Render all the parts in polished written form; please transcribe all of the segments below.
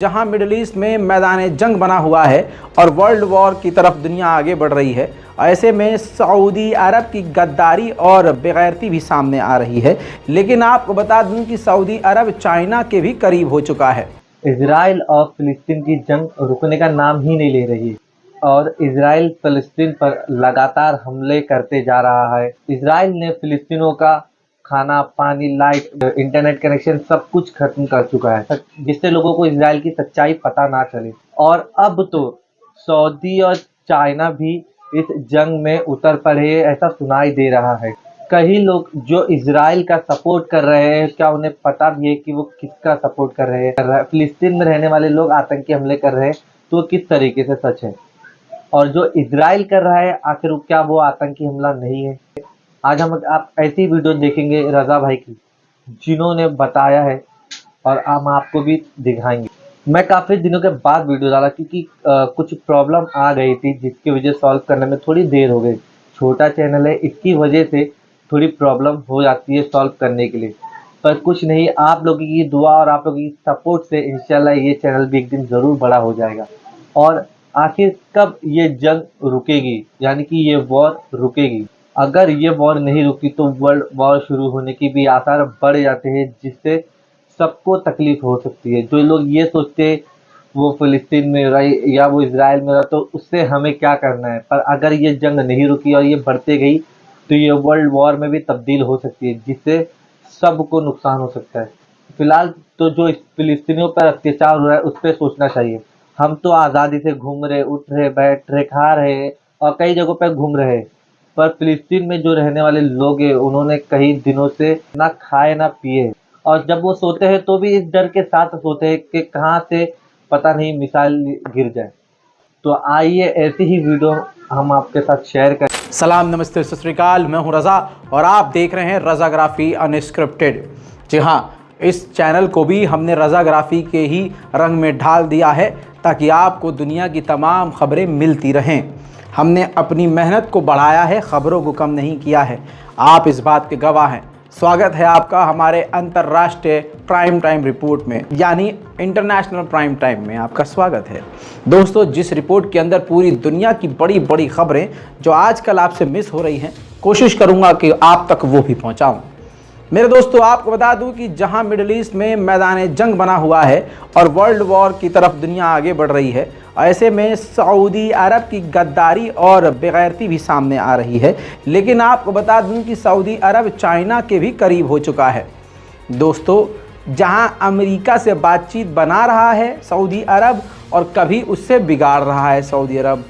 जहां middle east में मैदान जंग बना हुआ है और वर्ल्ड वॉर की तरफ दुनिया आगे बढ़ रही है। ऐसे में सऊदी अरब की गद्दारी और बेगैरती भी सामने आ रही है। लेकिन आपको बता दूं कि सऊदी अरब चाइना के भी करीब हो चुका है। इजराइल और फिलिस्तीन की जंग रुकने का नाम ही नहीं ले रही और इजराइल फिलिस्तीन पर लगातार हमले करते जा रहा है। इजराइल ने फिलिस्तीनों का खाना, पानी, लाइट, इंटरनेट कनेक्शन सब कुछ खत्म कर चुका है, जिससे लोगों को इजराइल की सच्चाई पता ना चले। और अब तो सऊदी और चाइना भी इस जंग में उतर पड़े, ऐसा सुनाई दे रहा है। कई लोग जो इजराइल का सपोर्ट कर रहे हैं, क्या उन्हें पता भी है कि वो किसका सपोर्ट कर रहे हैं? फिलिस्तीन में रहने वाले लोग आतंकी हमले कर रहे हैं तो किस तरीके से सच है, और जो इजराइल कर रहा है आखिर क्या वो आतंकी हमला नहीं है? आज हम आप ऐसी वीडियो देखेंगे रजा भाई की, जिन्होंने बताया है, और हम आपको भी दिखाएंगे। मैं काफ़ी दिनों के बाद वीडियो डाला क्योंकि कुछ प्रॉब्लम आ गई थी, जिसकी वजह सॉल्व करने में थोड़ी देर हो गई। छोटा चैनल है, इसकी वजह से थोड़ी प्रॉब्लम हो जाती है सॉल्व करने के लिए, पर कुछ नहीं, आप लोगों की दुआ और आप लोगों की सपोर्ट से इंशाल्लाह ये चैनल भी एक दिन ज़रूर बड़ा हो जाएगा। और आखिर कब ये जंग रुकेगी, यानी कि ये वॉर रुकेगी? अगर ये वॉर नहीं रुकी तो वर्ल्ड वॉर शुरू होने की भी आसार बढ़ जाते हैं, जिससे सबको तकलीफ हो सकती है। जो लोग ये सोचते वो फिलिस्तीन में रहे या वो इजराइल में रहा तो उससे हमें क्या करना है, पर अगर ये जंग नहीं रुकी और ये बढ़ते गई तो ये वर्ल्ड वॉर में भी तब्दील हो सकती है, जिससे सबको नुकसान हो सकता है। फिलहाल तो जो फिलिस्तीनियों पर अत्याचार हो रहा है उस पर सोचना चाहिए। हम तो आज़ादी से घूम रहे, उठ रहे, बैठ रहे, खा रहे और कई जगहों पर घूम रहे, पर फिलिस्तीन में जो रहने वाले लोग हैं उन्होंने कई दिनों से ना खाए ना पिए, और जब वो सोते हैं तो भी इस डर के साथ सोते हैं कि कहाँ से पता नहीं मिसाइल गिर जाए। तो आइए ऐसी ही वीडियो हम आपके साथ शेयर करें। सलाम, नमस्ते, सत श्री अकाल। मैं हूं रज़ा और आप देख रहे हैं रज़ाग्राफी अनस्क्रिप्टेड। जी हाँ, इस चैनल को भी हमने रज़ाग्राफी के ही रंग में ढाल दिया है ताकि आपको दुनिया की तमाम खबरें मिलती रहें। हमने अपनी मेहनत को बढ़ाया है, ख़बरों को कम नहीं किया है। आप इस बात के गवाह हैं। स्वागत है आपका हमारे अंतर्राष्ट्रीय प्राइम टाइम रिपोर्ट में, यानी इंटरनेशनल प्राइम टाइम में आपका स्वागत है। दोस्तों, जिस रिपोर्ट के अंदर पूरी दुनिया की बड़ी बड़ी खबरें जो आजकल आपसे मिस हो रही हैं, कोशिश करूंगा कि आप तक वो भी पहुंचाऊं। मेरे दोस्तों, आपको बता दूं कि जहां मिडिल ईस्ट में मैदान जंग बना हुआ है और वर्ल्ड वॉर की तरफ दुनिया आगे बढ़ रही है, ऐसे में सऊदी अरब की गद्दारी और बेगैरती भी सामने आ रही है। लेकिन आपको बता दूं कि सऊदी अरब चाइना के भी करीब हो चुका है। दोस्तों, जहां अमेरिका से बातचीत बना रहा है सऊदी अरब और कभी उससे बिगाड़ रहा है सऊदी अरब,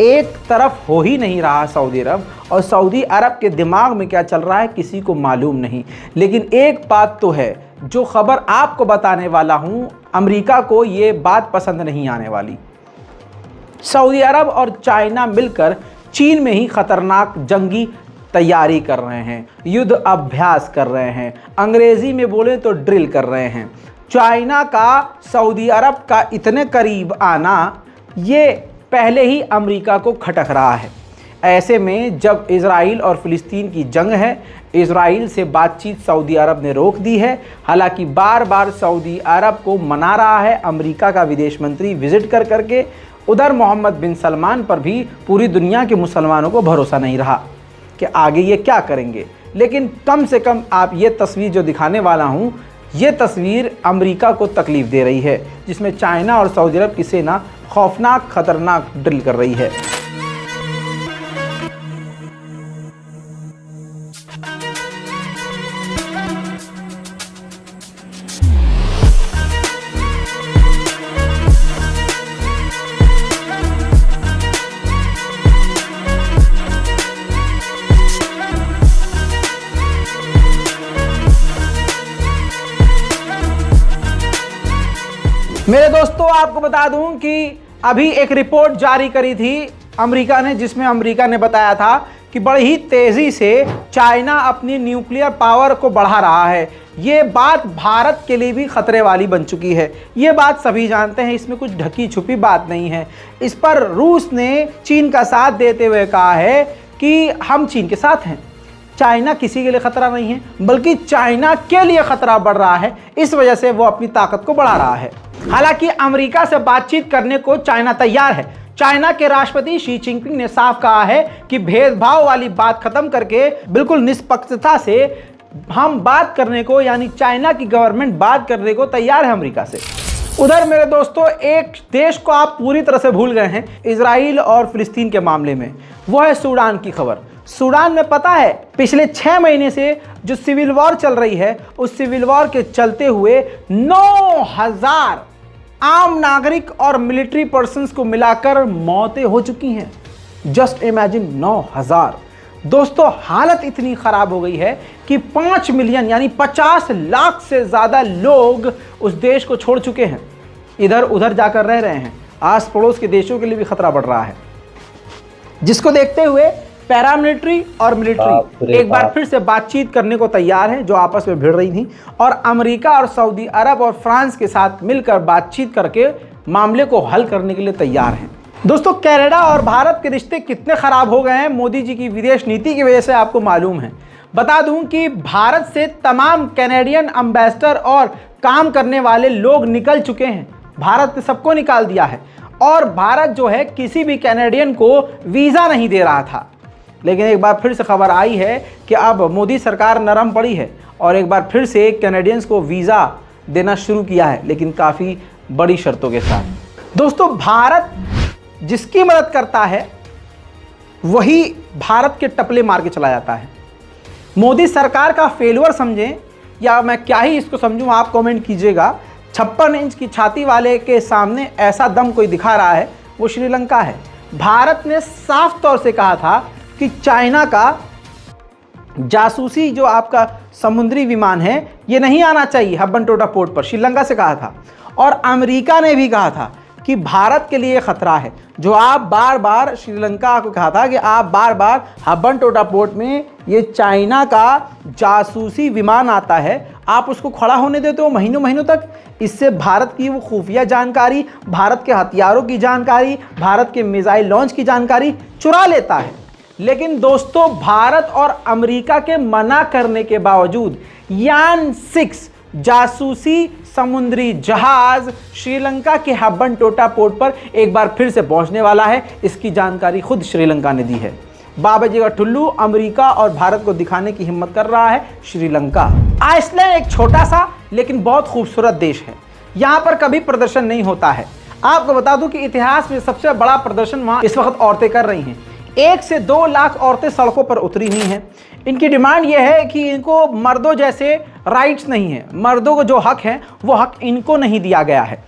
एक तरफ हो ही नहीं रहा सऊदी अरब, और सऊदी अरब के दिमाग में क्या चल रहा है किसी को मालूम नहीं। लेकिन एक बात तो है, जो खबर आपको बताने वाला हूं, अमेरिका को ये बात पसंद नहीं आने वाली। सऊदी अरब और चाइना मिलकर चीन में ही खतरनाक जंगी तैयारी कर रहे हैं, युद्ध अभ्यास कर रहे हैं, अंग्रेजी में बोले तो ड्रिल कर रहे हैं। चाइना का सऊदी अरब का इतने करीब आना ये पहले ही अमेरिका को खटक रहा है। ऐसे में जब इजराइल और फिलिस्तीन की जंग है, इजराइल से बातचीत सऊदी अरब ने रोक दी है। हालांकि बार बार सऊदी अरब को मना रहा है अमेरिका का विदेश मंत्री विजिट कर करके। उधर मोहम्मद बिन सलमान पर भी पूरी दुनिया के मुसलमानों को भरोसा नहीं रहा कि आगे ये क्या करेंगे। लेकिन कम से कम आप ये तस्वीर जो दिखाने वाला हूँ, ये तस्वीर अमेरिका को तकलीफ़ दे रही है, जिसमें चाइना और सऊदी अरब की सेना खौफनाक खतरनाक ड्रिल कर रही है। मेरे दोस्तों, आपको बता दूं कि अभी एक रिपोर्ट जारी करी थी अमेरिका ने, जिसमें अमेरिका ने बताया था कि बड़ी ही तेज़ी से चाइना अपनी न्यूक्लियर पावर को बढ़ा रहा है। ये बात भारत के लिए भी खतरे वाली बन चुकी है। ये बात सभी जानते हैं, इसमें कुछ ढकी छुपी बात नहीं है। इस पर रूस ने चीन का साथ देते हुए कहा है कि हम चीन के साथ हैं। चाइना किसी के लिए खतरा नहीं है, बल्कि चाइना के लिए खतरा बढ़ रहा है। इस वजह से वो अपनी ताकत को बढ़ा रहा है। हालांकि अमेरिका से बातचीत करने को चाइना तैयार है। चाइना के राष्ट्रपति शी जिनपिंग ने साफ कहा है कि भेदभाव वाली बात खत्म करके बिल्कुल निष्पक्षता से हम बात करने को, यानी चाइना की गवर्नमेंट बात करने को तैयार है अमेरिका से। उधर मेरे दोस्तों एक देश को आप पूरी तरह से भूल गए हैं इजराइल और फिलिस्तीन के मामले में, वो है सूडान की खबर। सूडान में पता है पिछले 6 महीने से जो सिविल वॉर चल रही है, उस सिविल वॉर के चलते हुए 9,000 आम नागरिक और मिलिट्री पर्सन्स को मिलाकर मौतें हो चुकी हैं। Just imagine 9,000। दोस्तों हालत इतनी खराब हो गई है कि 5 मिलियन यानी 50 लाख से ज्यादा लोग उस देश को छोड़ चुके हैं, इधर उधर जाकर रह रहे हैं। आस पड़ोस के देशों के लिए भी खतरा बढ़ रहा है, जिसको देखते हुए पैरामिलिट्री और मिलिट्री एक बार फिर से बातचीत करने को तैयार हैं, जो आपस में भिड़ रही थी, और अमेरिका और सऊदी अरब और फ्रांस के साथ मिलकर बातचीत करके मामले को हल करने के लिए तैयार हैं। दोस्तों कनाडा और भारत के रिश्ते कितने खराब हो गए हैं मोदी जी की विदेश नीति की वजह से, आपको मालूम है। बता दूं कि भारत से तमाम कैनेडियन एम्बेसडर और काम करने वाले लोग निकल चुके हैं। भारत ने सबको निकाल दिया है और भारत जो है किसी भी कैनेडियन को वीज़ा नहीं दे रहा था। लेकिन एक बार फिर से खबर आई है कि अब मोदी सरकार नरम पड़ी है और एक बार फिर से कैनेडियंस को वीज़ा देना शुरू किया है, लेकिन काफ़ी बड़ी शर्तों के साथ। दोस्तों भारत जिसकी मदद करता है वही भारत के टपले मार के चला जाता है। मोदी सरकार का फेलुअर समझें या मैं क्या ही इसको समझूं, आप कमेंट कीजिएगा। 56 इंच की छाती वाले के सामने ऐसा दम कोई दिखा रहा है वो श्रीलंका है। भारत ने साफ तौर से कहा था कि चाइना का जासूसी जो आपका समुद्री विमान है ये नहीं आना चाहिए हब्बनटोटा पोर्ट पर, श्रीलंका से कहा था। और अमेरिका ने भी कहा था कि भारत के लिए खतरा है, जो आप बार बार श्रीलंका को कहा था कि आप बार बार हब्बनटोटा पोर्ट में ये चाइना का जासूसी विमान आता है, आप उसको खड़ा होने देते हो महीनों महीनों तक। इससे भारत की वो खुफिया जानकारी, भारत के हथियारों की जानकारी, भारत के मिसाइल लॉन्च की जानकारी चुरा लेता है। लेकिन दोस्तों भारत और अमेरिका के मना करने के बावजूद यान 6 जासूसी समुद्री जहाज श्रीलंका के हब्बनटोटा पोर्ट पर एक बार फिर से पहुंचने वाला है। इसकी जानकारी खुद श्रीलंका ने दी है। बाबा जी का टुल्लू अमेरिका और भारत को दिखाने की हिम्मत कर रहा है श्रीलंका। आइसलैंड एक छोटा सा लेकिन बहुत खूबसूरत देश है, यहाँ पर कभी प्रदर्शन नहीं होता है। आपको बता दूं कि इतिहास में सबसे बड़ा प्रदर्शन वहाँ इस वक्त औरतें कर रही हैं। 1 से 2 लाख औरतें सड़कों पर उतरी हुई हैं। इनकी डिमांड यह है कि इनको मर्दों जैसे राइट्स नहीं है, मर्दों को जो हक है वो हक इनको नहीं दिया गया है।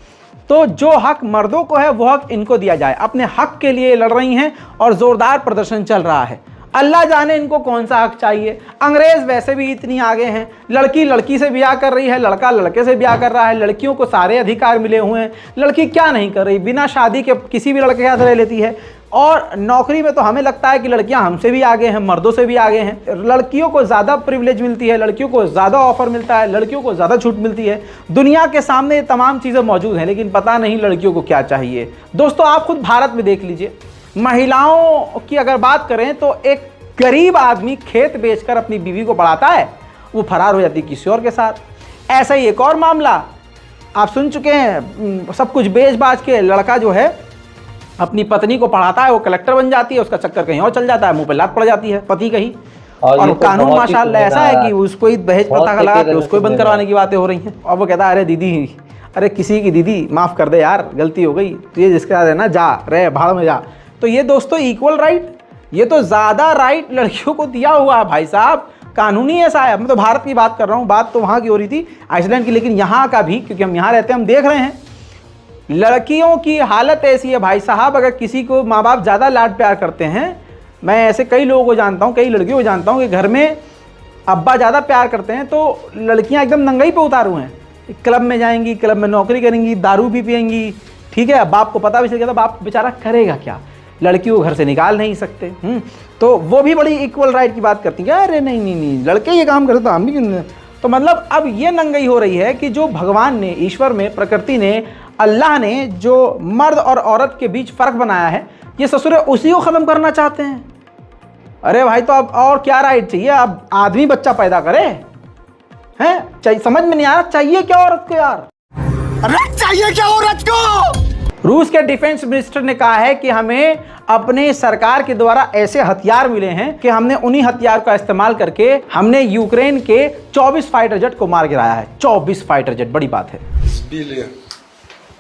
तो जो हक मर्दों को है वो हक इनको दिया जाए। अपने हक के लिए लड़ रही हैं और ज़ोरदार प्रदर्शन चल रहा है। अल्लाह जाने इनको कौन सा हक चाहिए। अंग्रेज़ वैसे भी इतनी आगे हैं, लड़की लड़की से ब्याह कर रही है, लड़का लड़के से ब्याह कर रहा है, लड़कियों को सारे अधिकार मिले हुए हैं। लड़की क्या नहीं कर रही, बिना शादी के किसी भी लड़के के साथ रह लेती है। और नौकरी में तो हमें लगता है कि लड़कियां हमसे भी आगे हैं, मर्दों से भी आगे हैं। लड़कियों को ज़्यादा प्रिविलेज मिलती है, लड़कियों को ज़्यादा ऑफर मिलता है, लड़कियों को ज़्यादा छूट मिलती है। दुनिया के सामने ये तमाम चीज़ें मौजूद हैं, लेकिन पता नहीं लड़कियों को क्या चाहिए। दोस्तों आप खुद भारत में देख लीजिए, महिलाओं की अगर बात करें तो एक गरीब आदमी खेत बेचकर अपनी बीवी को पढ़ाता है, वो फरार हो जाती है किसी और के साथ। ऐसा ही एक और मामला आप सुन चुके हैं, सब कुछ बेच बाच के लड़का जो है अपनी पत्नी को पढ़ाता है, वो कलेक्टर बन जाती है, उसका चक्कर कहीं और चल जाता है, मुंह पे लात पड़ जाती है पति कहीं। और कानून माशाल्लाह ऐसा है कि उसको ही दहेज प्रथा लगा के उसको ही बंद करवाने की बातें हो रही हैं। और वो कहता है अरे दीदी, अरे किसी की दीदी माफ़ कर दे यार, गलती हो गई, तो ये जिसके साथ है ना जा रहे भाड़ में जा। तो ये दोस्तों इक्वल राइट, ये तो ज़्यादा राइट लड़कियों को दिया हुआ है भाई साहब, कानूनी ऐसा है। मैं तो भारत की बात कर रहा हूँ, बात तो वहाँ की हो रही थी आइसलैंड की, लेकिन यहाँ का भी, क्योंकि हम यहाँ रहते हैं, हम देख रहे हैं लड़कियों की हालत ऐसी है भाई साहब। अगर किसी को माँ बाप ज़्यादा लाड प्यार करते हैं, मैं ऐसे कई लोगों को जानता हूँ, कई लड़कियों को जानता हूँ कि घर में अब्बा ज़्यादा प्यार करते हैं तो लड़कियाँ एकदम नंगाई पे उतारू हैं। क्लब में जाएंगी, क्लब में नौकरी करेंगी, दारू भी पिएंगी, ठीक है। बाप को पता भी चल गया तो बाप बेचारा करेगा क्या, लड़की को घर से निकाल नहीं सकते। तो वो भी बड़ी इक्वल राइट की बात करती है, अरे नहीं नहीं नहीं लड़के ये काम करते तो हम भी क्यों। तो मतलब अब ये नंगाई हो रही है कि जो भगवान ने, ईश्वर में, प्रकृति ने, अल्लाह ने जो मर्द और औरत के बीच फ़र्क बनाया है, ये ससुरे उसी को ख़त्म करना चाहते हैं। अरे भाई तो अब और क्या राइट चाहिए, अब आदमी बच्चा पैदा करे हैं, समझ में नहीं आ रहा चाहिए क्या औरत को यार। चाहिए क्या औरत को? रूस के डिफेंस मिनिस्टर ने कहा है कि हमें अपने सरकार के द्वारा ऐसे हथियार मिले हैं कि हमने उन्हीं हथियार का इस्तेमाल करके हमने यूक्रेन के 24 फाइटर जेट को मार गिराया है। 24 फाइटर जेट, बड़ी बात है। Сбили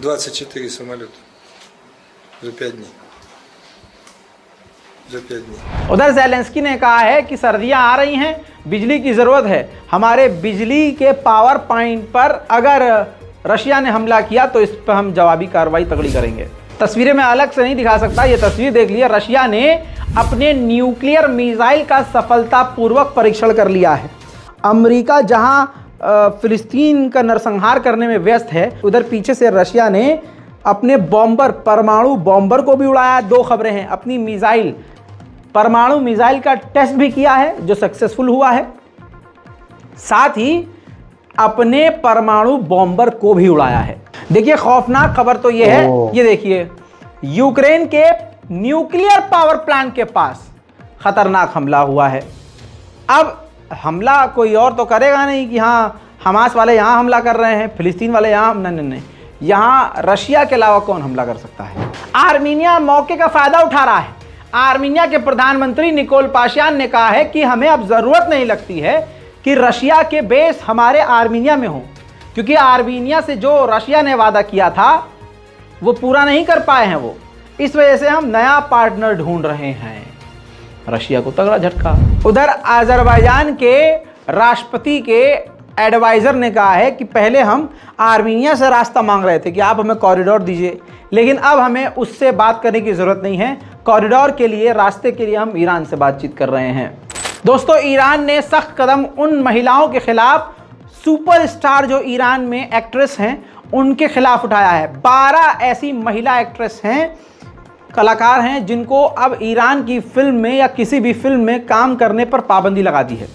24 самолета за 5 дней. За 5 дней. उधर ज़ेलेंस्की ने कहा है कि सर्दियां आ रही हैं, बिजली की ज़रूरत है। हमारे बिजली के पावर पॉइंट पर अगर रशिया ने हमला किया तो इस पर हम जवाबी कार्रवाई तगड़ी करेंगे। तस्वीरें मैं अलग से नहीं दिखा सकता, ये तस्वीर देख लिया। रशिया ने अपने न्यूक्लियर मिसाइल का सफलतापूर्वक परीक्षण कर लिया है। अमेरिका जहां फिलिस्तीन का नरसंहार करने में व्यस्त है, उधर पीछे से रशिया ने अपने बॉम्बर, परमाणु बॉम्बर को भी उड़ाया। दो खबरें हैं, अपनी मिसाइल, परमाणु मिसाइल का टेस्ट भी किया है जो सक्सेसफुल हुआ है, साथ ही अपने परमाणु बॉम्बर को भी उड़ाया है। देखिए खौफनाक खबर तो यह है, ये देखिए यूक्रेन के न्यूक्लियर पावर प्लांट के पास खतरनाक हमला हुआ है। अब हमला कोई और तो करेगा नहीं कि हाँ हमास वाले यहाँ हमला कर रहे हैं, फिलिस्तीन वाले यहाँ, नहीं, यहाँ रशिया के अलावा कौन हमला कर सकता है। आर्मीनिया मौके का फायदा उठा रहा है। आर्मीनिया के प्रधानमंत्री निकोल पाशियान ने कहा है कि हमें अब ज़रूरत नहीं लगती है कि रशिया के बेस हमारे आर्मीनिया में हो, क्योंकि आर्मीनिया से जो रशिया ने वादा किया था वो पूरा नहीं कर पाए हैं वो, इस वजह से हम नया पार्टनर ढूंढ रहे हैं। रशिया को तगड़ा झटका। उधर अजरबैजान के राष्ट्रपति के एडवाइज़र ने कहा है कि पहले हम आर्मीनिया से रास्ता मांग रहे थे कि आप हमें कॉरिडोर दीजिए, लेकिन अब हमें उससे बात करने की ज़रूरत नहीं है। कॉरिडोर के लिए, रास्ते के लिए हम ईरान से बातचीत कर रहे हैं। दोस्तों, ईरान ने सख्त कदम उन महिलाओं के खिलाफ, सुपरस्टार जो ईरान में एक्ट्रेस हैं उनके खिलाफ उठाया है। 12 ऐसी महिला एक्ट्रेस हैं, कलाकार हैं, जिनको अब ईरान की फिल्म में या किसी भी फिल्म में काम करने पर पाबंदी लगा दी है।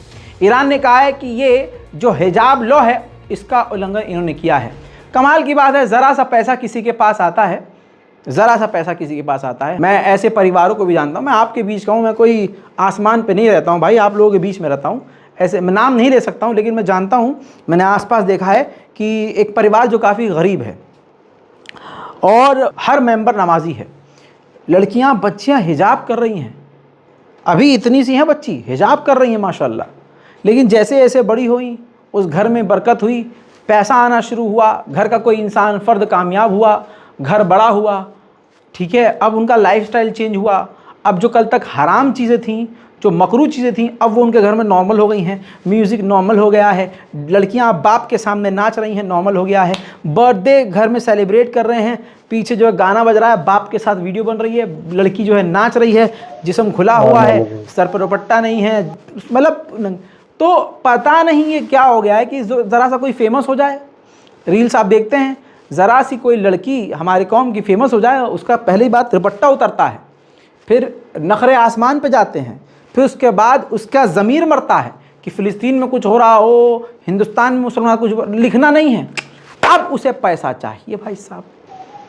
ईरान ने कहा है कि ये जो हिजाब लॉ है इसका उल्लंघन इन्होंने किया है। कमाल की बात है, ज़रा सा पैसा किसी के पास आता है, ज़रा सा पैसा किसी के पास आता है। मैं ऐसे परिवारों को भी जानता हूँ, मैं आपके बीच का हूँ, मैं कोई आसमान पे नहीं रहता हूँ भाई, आप लोगों के बीच में रहता हूँ। ऐसे मैं नाम नहीं ले सकता हूँ, लेकिन मैं जानता हूँ, मैंने आसपास देखा है कि एक परिवार जो काफ़ी गरीब है और हर मेंबर नमाजी है। लड़कियाँ, बच्चियाँ हिजाब कर रही हैं, अभी इतनी सी हैं बच्ची, हिजाब कर रही हैं माशाल्लाह, लेकिन जैसे जैसे बड़ी हुई उस घर में बरकत हुई, पैसा आना शुरू हुआ, घर का कोई इंसान फ़र्द कामयाब हुआ, घर बड़ा हुआ, ठीक है, अब उनका लाइफस्टाइल चेंज हुआ। अब जो कल तक हराम चीज़ें थीं, जो मकरूह चीज़ें थीं, अब वो उनके घर में नॉर्मल हो गई हैं। म्यूज़िक नॉर्मल हो गया है, लड़कियां अब बाप के सामने नाच रही हैं, नॉर्मल हो गया है। बर्थडे घर में सेलिब्रेट कर रहे हैं, पीछे जो है गाना बज रहा है, बाप के साथ वीडियो बन रही है, लड़की जो है नाच रही है, जिस्म खुला हुआ है, सर पर दुपट्टा नहीं है, मतलब तो पता नहीं ये क्या हो गया है कि ज़रा सा कोई फेमस हो जाए। रील्स आप देखते हैं, ज़रा सी कोई लड़की हमारे कौम की फेमस हो जाए, उसका पहली बात दुपट्टा उतरता है, फिर नखरे आसमान पे जाते हैं, फिर उसके बाद उसका ज़मीर मरता है कि फ़िलिस्तीन में कुछ हो रहा हो, हिंदुस्तान में मुसलमान कुछ लिखना नहीं है, अब उसे पैसा चाहिए भाई साहब।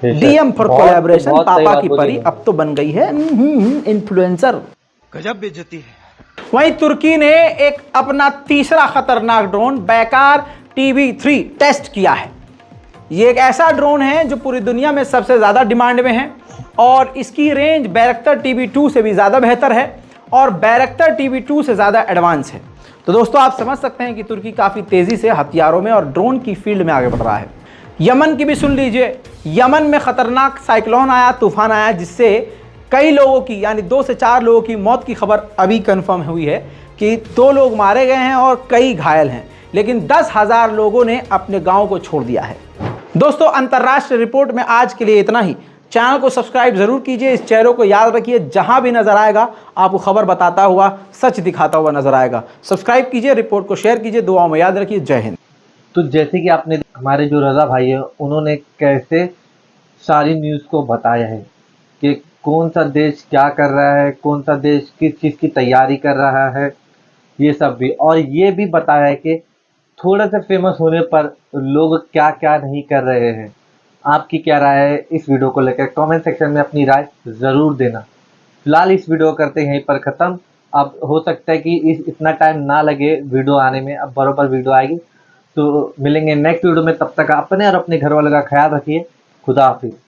डीएम फॉर कोलैबोरेशन, पापा की परी अब तो बन गई है इन्फ्लुएंसर। गजब बेइज्जती है। वहीं तुर्की ने एक अपना तीसरा खतरनाक ड्रोन बैकार TB3 टेस्ट किया है। ये एक ऐसा ड्रोन है जो पूरी दुनिया में सबसे ज़्यादा डिमांड में है और इसकी रेंज बैरक्टर TB2 से भी ज़्यादा बेहतर है और बैरक्टर TB2 से ज़्यादा एडवांस है। तो दोस्तों, आप समझ सकते हैं कि तुर्की काफ़ी तेज़ी से हथियारों में और ड्रोन की फील्ड में आगे बढ़ रहा है। यमन की भी सुन लीजिए। यमन में ख़तरनाक साइक्लोन आया, तूफान आया, जिससे कई लोगों की, यानी 2 से 4 लोगों की मौत की खबर अभी कंफर्म हुई है कि 2 लोग मारे गए हैं और कई घायल हैं, लेकिन 10,000 लोगों ने अपने गांव को छोड़ दिया है। दोस्तों, अंतर्राष्ट्रीय रिपोर्ट में आज के लिए इतना ही। चैनल को सब्सक्राइब जरूर कीजिए, इस चेहरों को याद रखिए, जहां भी नजर आएगा आपको खबर बताता हुआ, सच दिखाता हुआ नजर आएगा। सब्सक्राइब कीजिए, रिपोर्ट को शेयर कीजिए, दुआओं में याद रखिए। जय हिंद। तो जैसे कि आपने, हमारे जो रज़ा भाई है, उन्होंने कैसे सारी न्यूज़ को बताया है कि कौन सा देश क्या कर रहा है, कौन सा देश किस चीज़ की तैयारी कर रहा है, ये सब भी, और ये भी बताया है कि थोड़ा सा फेमस होने पर लोग क्या क्या नहीं कर रहे हैं। आपकी क्या राय है इस वीडियो को लेकर? कमेंट सेक्शन में अपनी राय ज़रूर देना। फिलहाल इस वीडियो करते हैं यहीं पर ख़त्म। अब हो सकता है कि इतना टाइम ना लगे वीडियो आने में, अब बराबर वीडियो आएगी। तो मिलेंगे नेक्स्ट वीडियो में, तब तक अपने और अपने घर वालों का ख्याल रखिए। खुदा हाफिज।